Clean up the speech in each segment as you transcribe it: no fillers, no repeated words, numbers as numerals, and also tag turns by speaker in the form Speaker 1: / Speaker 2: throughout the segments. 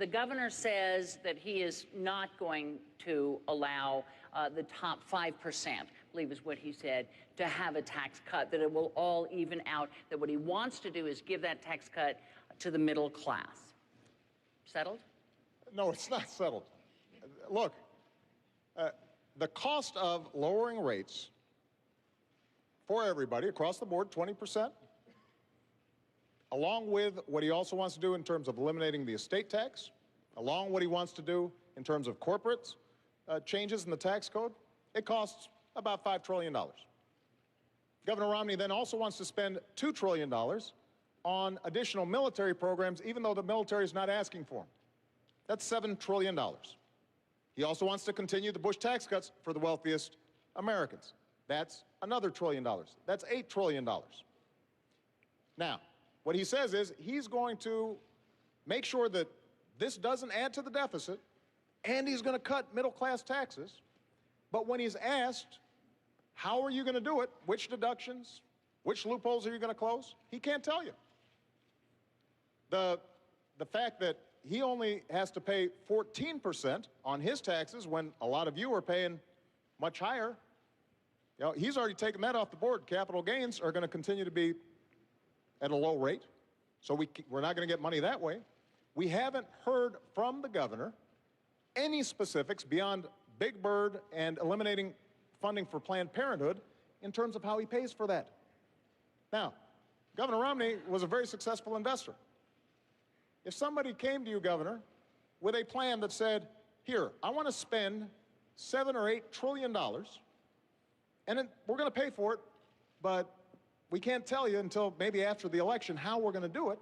Speaker 1: the governor says that he is not going to allow the top 5%, I believe is what he said, to have a tax cut, that it will all even out, that what he wants to do is give that tax cut to the middle class. Settled?
Speaker 2: No, it's not settled. Look, the cost of lowering rates for everybody across the board, 20%, along with what he also wants to do in terms of eliminating the estate tax, along what he wants to do in terms of corporates, changes in the tax code, it costs about $5 trillion. Governor Romney then also wants to spend $2 trillion on additional military programs, even though the military is not asking for them. That's $7 trillion. He also wants to continue the Bush tax cuts for the wealthiest Americans. That's another $1 trillion. That's $8 trillion. Now, what he says is he's going to make sure that this doesn't add to the deficit, and he's going to cut middle-class taxes. But when he's asked, how are you going to do it, which deductions, which loopholes are you going to close, he can't tell you. The fact that he only has to pay 14% on his taxes when a lot of you are paying much higher, you know, he's already taken that off the board. Capital gains are going to continue to be at a low rate, so we're not going to get money that way. We haven't heard from the governor any specifics beyond Big Bird and eliminating funding for Planned Parenthood in terms of how he pays for that. Now, Governor Romney was a very successful investor. If somebody came to you, Governor, with a plan that said, here, I want to spend $7 or $8 trillion, and then we're going to pay for it, but we can't tell you until maybe after the election how we're going to do it,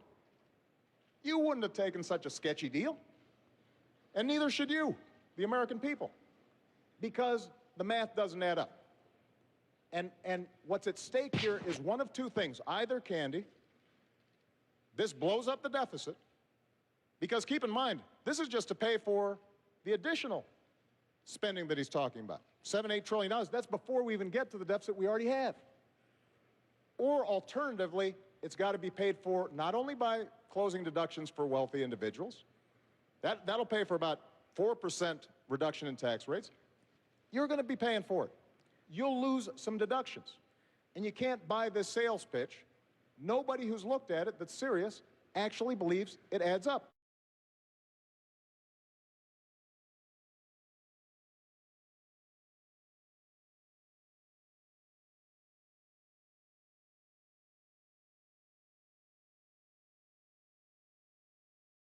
Speaker 2: you wouldn't have taken such a sketchy deal. And neither should you, the American people, because the math doesn't add up. And what's at stake here is one of two things. Either, Candy, this blows up the deficit, because keep in mind, this is just to pay for the additional spending that he's talking about. $7, $8 trillion, that's before we even get to the deficit we already have. Or alternatively, it's got to be paid for not only by closing deductions for wealthy individuals, that'll pay for about 4% reduction in tax rates. You're going to be paying for it. You'll lose some deductions. And you can't buy this sales pitch. Nobody who's looked at it that's serious actually believes it adds up.